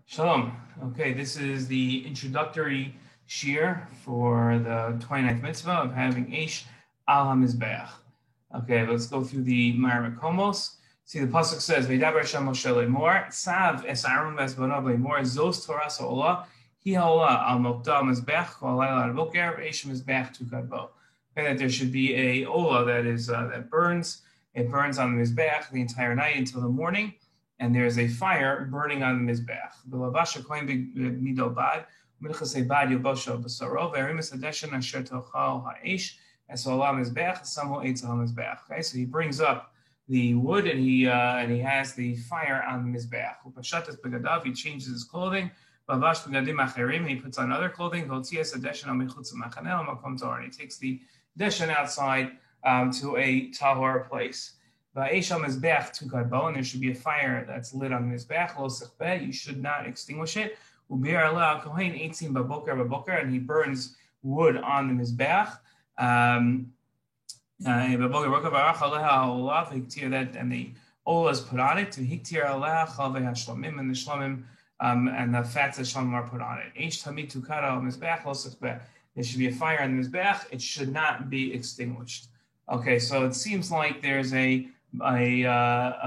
Shalom. Okay, this is the introductory shir for the 29th mitzvah of having Eish al HaMizbeach. Okay, let's go through the Ma'ar Makomos. See, the pasuk says, "V'daber Hashem Moshe le'mor, tzav es Aaron v'esbanav le'mor, zos Toras ha'olah, hi ha'olah al mokdah mizbeach kol halayla ad boker, Eish mizbeach tukad bo." Okay, that there should be a olah that burns. It burns on the mizbeach the entire night until the morning. And there's a fire burning on the mizbeach. B'lavasha kohen b'mido bad, minchasei bad yobosho b'saro, v'erimis hadeshen asher tochal ha'esh, es olam mizbeach, samo eitz al mizbeach. Okay, so he brings up the wood and he has the fire on the mizbeach. Upashatas begadav, he changes his clothing. B'avash begadim acherim, he puts on other clothing. V'otzias hadeshen al mechutz machanel makom tahor, and he takes the deshen outside to a tahor place. And there should be a fire that's lit on the mizbeach. You should not extinguish it. And he burns wood on the mizbeach. And the olah is put on it. And the shlomim and the fats of shlomim are put on it. There should be a fire on the mizbeach. It should not be extinguished. Okay, so it seems like there's a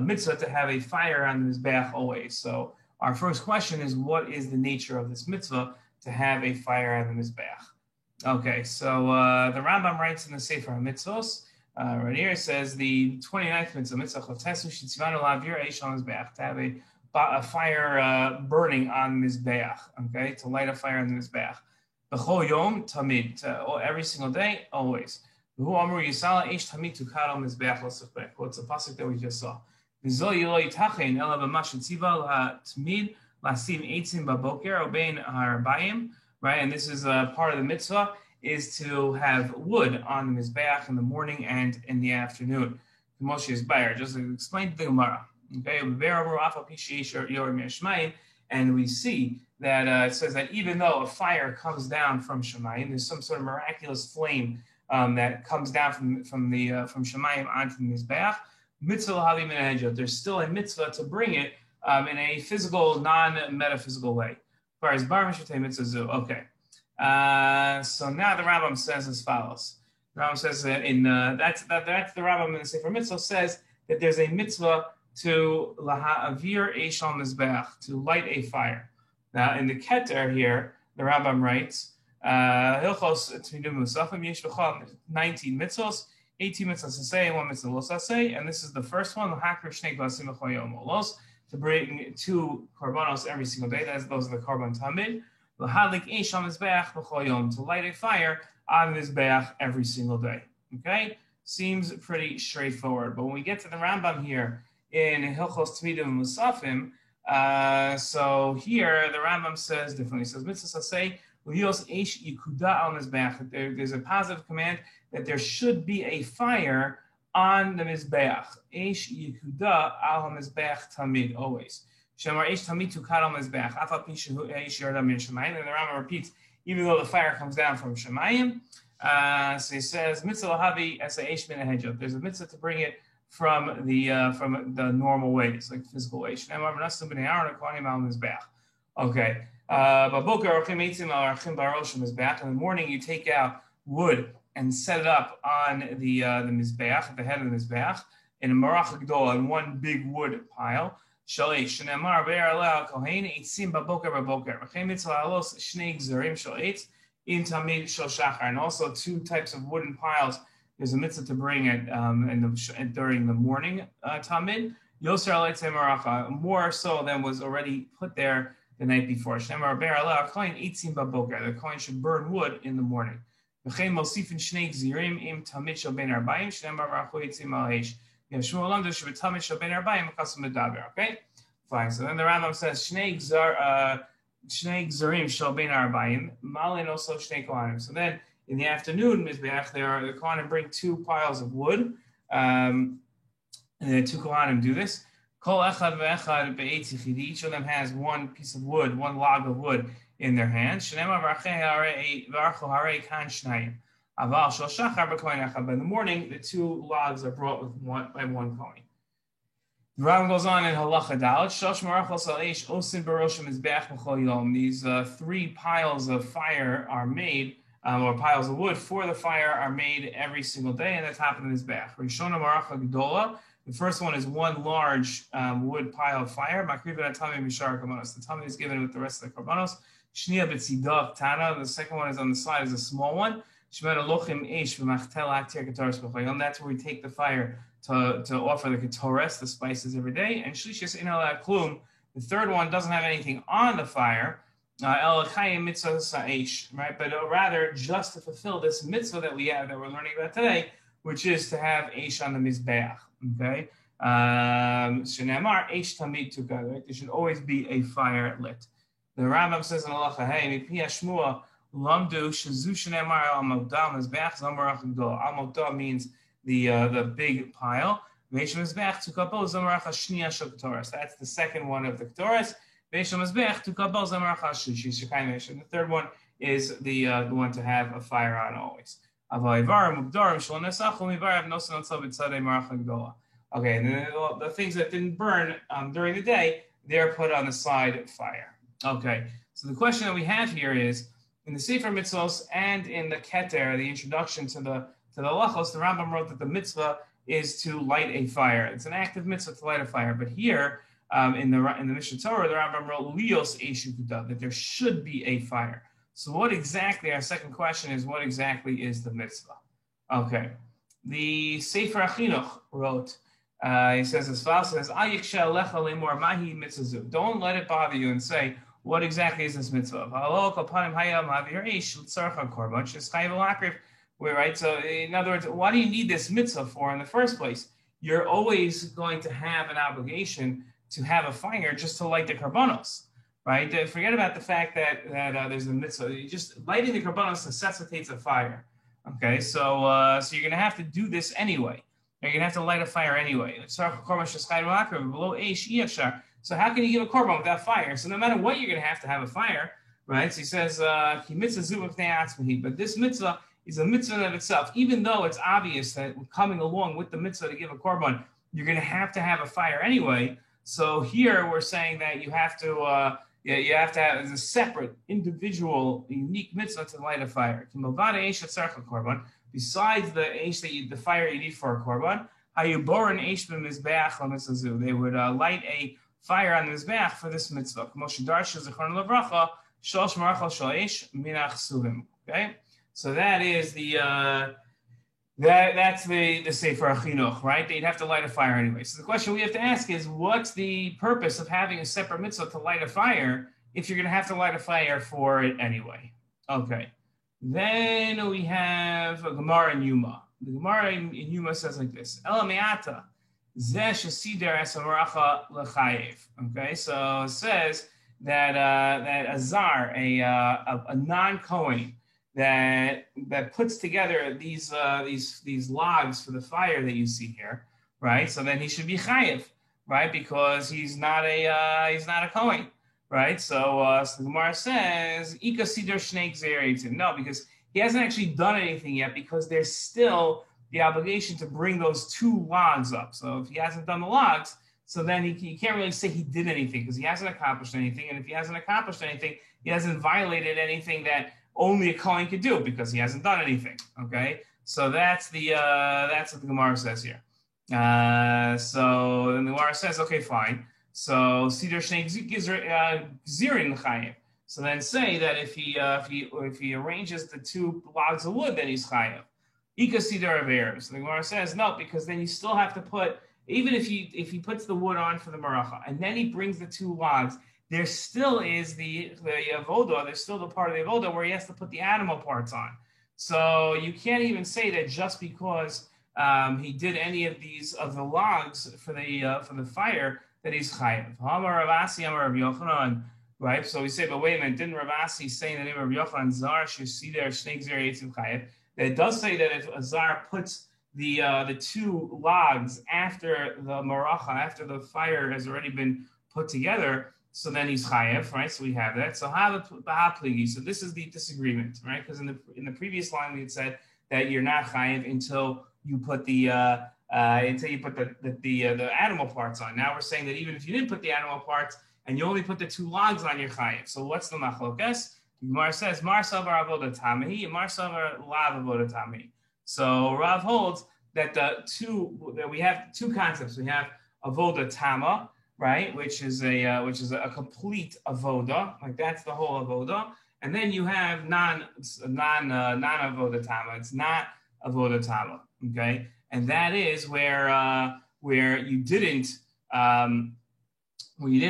mitzvah to have a fire on the mizbeach always. So our first question is, what is the nature of this mitzvah to have a fire on the mizbeach? Okay, so the Rambam writes in the Sefer HaMitzvos, right here it says the 29th mitzvah, to have a fire burning on the mizbeach, okay, to light a fire on the mizbeach. B'chol yom tamid, every single day, always. What's the pasuk that we just saw? Right, and this is part of the mitzvah is to have wood on the mizbeach in the morning and in the afternoon. Just to explain the Gemara. Okay, and we see that it says that even though a fire comes down from Shemayim, there's some sort of miraculous flame that comes down from Shemayim onto the mizbeach. Mitzvah l'havi min ha'hedjot. There's still a mitzvah to bring it in a physical, non-metaphysical way. As far as bar mishatei mitzvah. Okay. So now the Rambam says as follows. The Rambam says that that's the Rambam in the Sefer Mitzvah says that there's a mitzvah to laha'avir eish al mizbeach, to light a fire. Now in the Keter here, the Rambam writes. Hilchos Tmidim Musafim Yesh B'chol 19 mitzvos, 18 mitzvos asay, 1 mitzvah los asay, and this is the first one. L'hakar shnei kvasim b'chol yom olos, to bring 2 korbanos every single day. Those are the korban tamid. L'hadlik eish al mizbeach b'chol yom, to light a fire on the mizbeach every single day. Okay, seems pretty straightforward. But when we get to the Rambam here in Hilchos Tmidim Musafim, so here the Rambam says differently. He says mitzvos asay. There's a positive command that there should be a fire on the mizbeach. Eish yikuda al mizbeach tamid, always. Shemar eish tamid tukad al mizbeach. Afal pishu eish yardam min shemayim. And the Rambam repeats, even though the fire comes down from shemayim. So he says mitzvah lahavi as eish min ha'hedjot. There's a mitzvah to bring it from the normal ways, like physical ways. Shemar v'nasim b'nei Aaron akonim al mizbeach. Okay. In the morning, you take out wood and set it up on the mizbeach, at the head of the mizbeach, in a marach gdol, in one big wood pile. And also 2 types of wooden piles. There's a mitzvah to bring it during the morning tamid. More so than was already put there the night before. The coin should burn wood in the morning. Fine. So then the Rambam says so then in the afternoon, the Kohanim bring 2 piles of wood, and the 2 Kohanim do this. Each of them has 1 piece of wood, 1 log of wood in their hands. But in the morning, the 2 logs are brought by one coin. The Rambam goes on in Halacha Dalet, Shosh Marachos Al Eish Osin Barosh Mizbeach B'chol Yom. These 3 piles of fire are made, or piles of wood for the fire are made every single day, and that's happened in Mizbeach. Rishona Maracha Gdola. The first one is one large wood pile of fire. Makriv Atami Mishar Karbanos. The tummy is given with the rest of the Karbanos. Shnia B'tzidav Tana. The second one is on the side, is a small one. Shemad Elochim Eish V'machtel Atir Ketaris B'chol Yom. That's where we take the fire to offer the ketores, the spices every day. And shlishis in al klum, the third one doesn't have anything on the fire, el chayim mitzvah sa'esh, right? But rather just to fulfill this mitzvah that we have, that we're learning about today, which is to have eish on the mizbeach, okay? Shenamar eish tamid tukad, right? There should always be a fire lit. The Rambam says in Halacha, hey, mipi hashmua lamdu shazu shenamar al mokdah mizbeach zamarach gdol. Al mokdah means the big pile. That's the second one of the Ketores. The third one is the one to have a fire on always. Okay, and the things that didn't burn during the day, they're put on the side fire. Okay, so the question that we have here is, in the Sefer Mitzvos and in the Keter, the introduction to the Halachos, the Rambam wrote that the mitzvah is to light a fire. It's an active mitzvah to light a fire. But here, in the Mishnah Torah, the Rambam wrote lios eshu kudah, that there should be a fire. So what exactly, our second question is, what exactly is the mitzvah? Okay. The Sefer Achinuch wrote, he says as follows, don't let it bother you and say, what exactly is this mitzvah? Right? So in other words, why do you need this mitzvah for in the first place? You're always going to have an obligation to have a fire just to light the karbanos, right? Forget about the fact that there's a mitzvah. Just lighting the karbanos necessitates a fire. Okay, so you're going to have to do this anyway. You're going to have to light a fire anyway. So how can you give a korban without fire? So no matter what, you're going to have a fire, right? So he says, but this mitzvah is a mitzvah in of itself. Even though it's obvious that coming along with the mitzvah to give a korban, you're going to have a fire anyway. So here we're saying that you have to have as a separate, individual, unique mitzvah to light a fire. Besides the fire you need for a korban, they would light a fire on the mizbeach for this mitzvah. Okay. So that is that's the Sefer Achinuch, right? They'd have to light a fire anyway. So the question we have to ask is, what's the purpose of having a separate mitzvah to light a fire if you're going to have to light a fire for it anyway? Okay. Then we have a Gemara in Yuma. The Gemara in Yuma says like this: Ela me'ata zeh shesider es hamaracha lechayev. Okay, so it says that a zar, a non-Kohen, that puts together these logs for the fire that you see here, right? So then he should be chayev, right? Because he's not a Kohen, right? So the Gemara says ika sidor shnei gzeiros. No, because he hasn't actually done anything yet, because there's still the obligation to bring those 2 logs up. So if he hasn't done the logs, so then he can't really say he did anything, because he hasn't accomplished anything. And if he hasn't accomplished anything, he hasn't violated anything that only a Kohen could do, because he hasn't done anything. Okay, so that's what the Gemara says here. So then the Gemara says, okay, fine. So Siddur Shnei Gzirin Chayev. So then say that if he arranges the 2 logs of wood, then he's Chayev. Ika Siddur Aveir. So the Gemara says no, because then you still have to put, even if he puts the wood on for the maracha and then he brings the 2 logs, there still is the avoda, there's still the part of the avoda where he has to put the animal parts on. So you can't even say that just because he did any of the logs for the fire that he's chayav. Hamar Rav Asi, Hamar Rav Yochanan, right? So we say, but wait a minute, didn't Rav Asi say in the name of Rav Yochanan, Zar should see there shnei gzeiros chayav? That it does say that if a zar puts the 2 logs after the maracha, after the fire has already been put together, so then he's chayev, right? So we have that. So so this is the disagreement, right? Because in the previous line we had said that you're not chayev until you put the until you put the animal parts on. Now we're saying that even if you didn't put the animal parts and you only put the 2 logs on your chayiv. So what's the machlokas? Gemara says Mar Savar Avoda Tamihi and Mar Savar Lav Avoda Tamihi. So Rav holds that we have 2 concepts. We have Avoda Tama, right, which is a complete avoda, like that's the whole avoda, and then you have non avoda tama. It's not avoda tama, okay, and that is where you didn't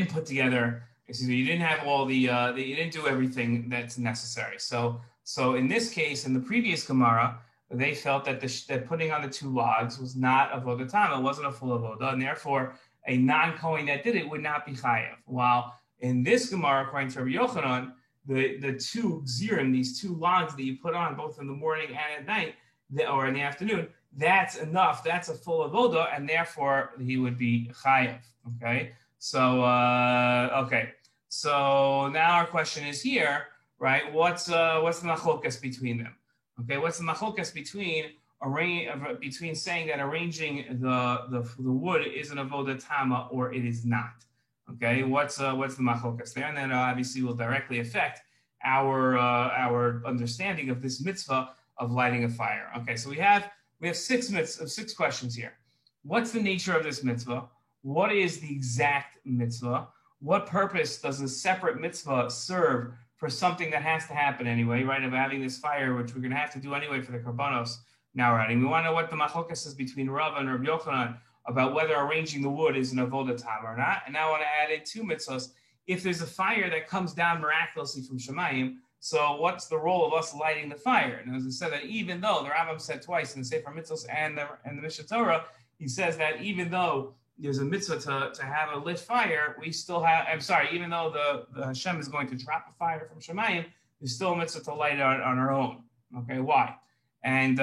put together. Excuse me, you didn't have all you didn't do everything that's necessary. So in this case, in the previous Gemara, they felt that that putting on the 2 logs was not avoda tama. It wasn't a full avoda, and therefore a non-Kohen that did it would not be chayav. While in this Gemara, according to Rabbi Yochanan, the 2 zirim, these 2 logs that you put on both in the morning and at night, or in the afternoon, that's enough. That's a full avoda, and therefore he would be chayav. Okay. So So now our question is here, right? What's the machlokas between them? Okay. What's the machlokas between saying that arranging the wood is an avoda tama or it is not? Okay, what's the machlokas there? And then obviously will directly affect our understanding of this mitzvah of lighting a fire. Okay, so we have 6 questions here. What's the nature of this mitzvah? What is the exact mitzvah? What purpose does a separate mitzvah serve for something that has to happen anyway, right? Of having this fire, which we're going to have to do anyway for the karbanos. Now we're adding. We want to know what the machlokas is between Rav and Rabbi Yochanan about whether arranging the wood is an avoda tama or not. And now I want to add in 2 mitzvahs. If there's a fire that comes down miraculously from Shemayim, so what's the role of us lighting the fire? And as I said, that even though the Rambam said twice in the Sefer Mitzvahs and the Mishnah Torah, he says that even though there's a mitzvah to have a lit fire, we still have. I'm sorry, even though the Hashem is going to drop a fire from Shemayim, there's still a mitzvah to light it on our own. Okay, why? And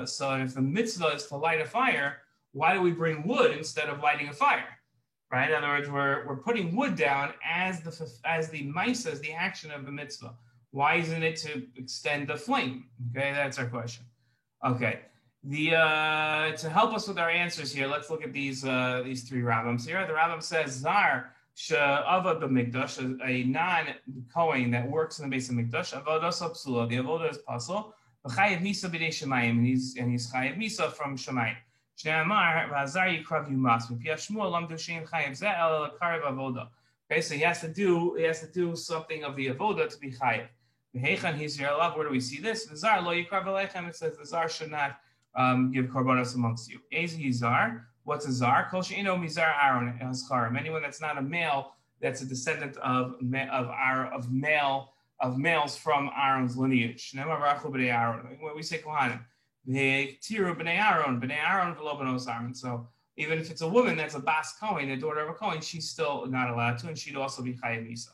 so if the mitzvah is to light a fire, why do we bring wood instead of lighting a fire? Right? In other words, we're putting wood down as the maisa, as the action of the mitzvah. Why isn't it to extend the flame? Okay, that's our question. Okay, to help us with our answers here, let's look at these 3 Rambams here. The Rambam says Zar she'avad b'mikdash, a non-Kohen that works in the base of mikdash, avodas psula. The avodah is pasul. Chayav misa b'dei shemayim, and he's chayav misa from shemayim. Okay, so he has to do something of the avoda to be chayav. Where do we see this? It says the zar should not give korbanos amongst you. What's a zar? Anyone that's not a male, that's a descendant of males from Aaron's lineage. When we say kohanim. So even if it's a woman that's a bas kohen, a daughter of a kohen, she's still not allowed to, and she'd also be chayav misa.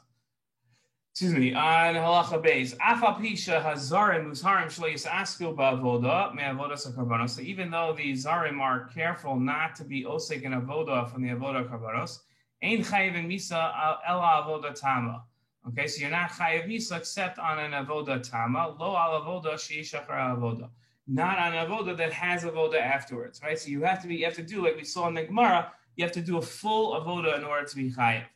Excuse me. On halacha beis, afal pisha hazarim muzharim shlo yisasku ba'avoda me'avoda sakarbanos. So even though the zarim are careful not to be osek in avoda from the avoda karbanos, ein chayav misa ela avoda tama. Okay, so you're not chayav misa except on an avoda tama, lo al avoda sheishachar avoda. Not on avoda that has avoda afterwards, right? So you have to do, like we saw in the Gemara, you have to do a full avoda in order to be chayav.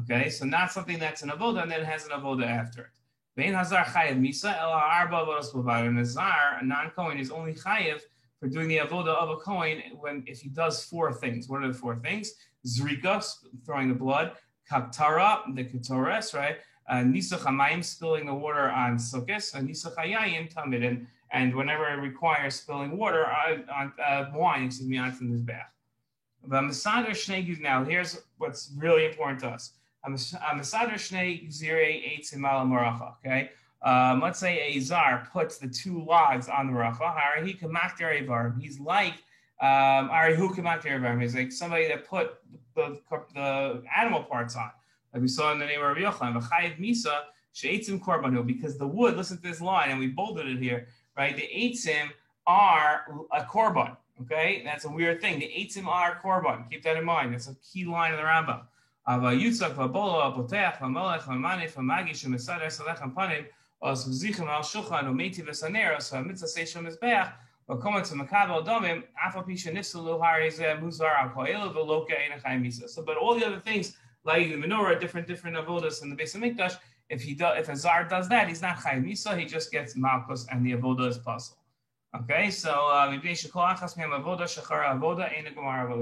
Okay, so not something that's an avoda and then has an avoda after it. Vein hazar chayav misa ela arba avodas b'vad. And a zar, a non-kohen, is only chayav for doing the avoda of a kohen if he does 4 things. What are the 4 things? Zrika, throwing the blood. Kaktara, the ketores, right? Nisach hamayim, spilling the water on sukkos. And nisach hayayim, tamid, and whenever it requires spilling water on wine, onto the mizbeach. But Masadar Shnei, now here's what's really important to us. Masadar Shnei Gzirei Eitz Imal Maracha. Okay, let's say a zar puts the 2 logs on the maracha. Harahi kamakter evarim. He's like Arihu kamakter evarim. He's like somebody that put the animal parts on, like we saw in the name of Rabbi Yochanan. V'chayiv misa she'eitzim korbanu, because the wood. Listen to this line, and we bolded it here. Right, the eitzim are a korban. Okay, that's a weird thing. The eitzim are korban. Keep that in mind. That's a key line of the Rambam. Yitzchak v'bola v'potech v'melech v'manif v'magish v'mesader salech v'panim v'zichim al shulchan v'meiti v'saner v'mitzvah seisham mizbeach So, but all the other things, like the menorah, different avodas in the Beis Hamikdash, if a zar does that, he's not chayv misa, he just gets malchus, and the avoda is puzzle. Okay, so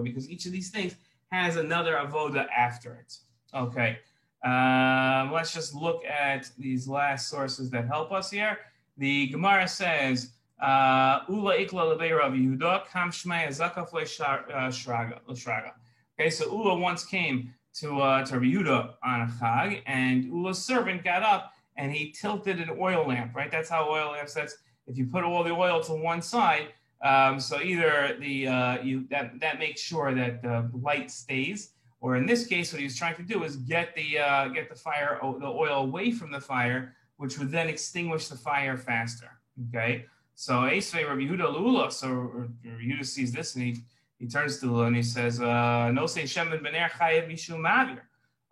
because each of these things has another avoda after it. Okay, let's just look at these last sources that help us here. The Gemara says, Ula ikla lebei Rav Yehuda kam shmei zakaf l'shraga. Okay, so Ula once came to Rav Yehuda on a chag, and Ula's servant got up and he tilted an oil lamp. Right, that's how oil lamp sets. If you put all the oil to one side, so either that makes sure that the light stays, or in this case, what he was trying to do is get the oil away from the fire, which would then extinguish the fire faster. Okay, so Esvei Rabbi Yehuda Lula. So Rabbi Yehuda sees this and he turns to Lula and he says, "No say shemen bener chayev mishum mavir,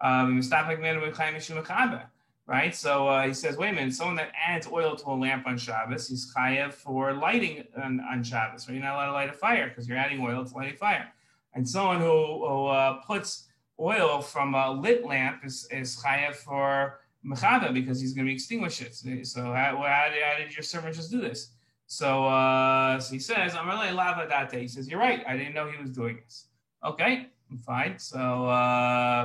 mistapek men v'chayev mishum mechaber." Right, so he says, wait a minute, someone that adds oil to a lamp on Shabbos, he's chayev for lighting on Shabbos. Right? You're not allowed to light a fire because you're adding oil to light a fire. And someone who puts oil from a lit lamp is chayev for mechava because he's going to extinguish it. So how did your servant just do this? So he says, Amarle lava date. He says, you're right, I didn't know he was doing this. Okay, fine. So,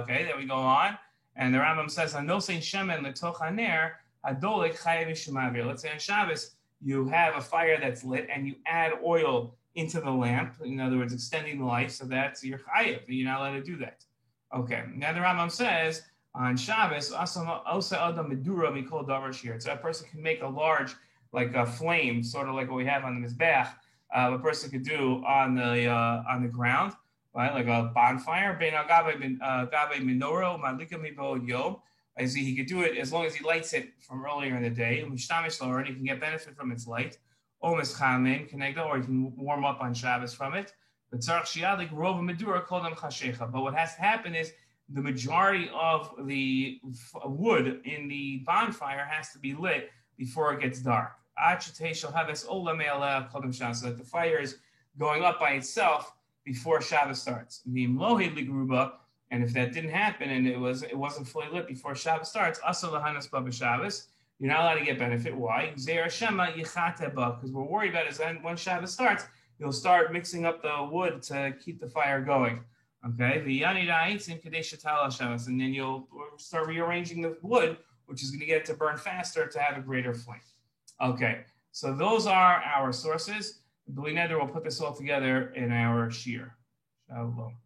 okay, then we go on. And the Rambam says, shemen letoch haner hadolik chayev mishum. Let's say on Shabbos, you have a fire that's lit and you add oil into the lamp. In other words, extending the life. So that's your chayev. You're not allowed to do that. Okay. Now the Rambam says, on Shabbos, osa adam medura mikol davar shir. So a person can make a large, like a flame, sort of like what we have on the mizbeach. A person could do on the ground. Right, like a bonfire. As he could do it as long as he lights it from earlier in the day. And he can get benefit from its light. Or he can warm up on Shabbos from it. But what has to happen is the majority of the wood in the bonfire has to be lit before it gets dark. So that the fire is going up by itself before Shabbos starts. And if that didn't happen and it wasn't fully lit before Shabbos starts, you're not allowed to get benefit. Why? Because we're worried about is that when Shabbos starts, you'll start mixing up the wood to keep the fire going. Okay, and then you'll start rearranging the wood, which is going to get it to burn faster to have a greater flame. Okay, so those are our sources. The Bli Neder will put this all together in our shir. Shalom.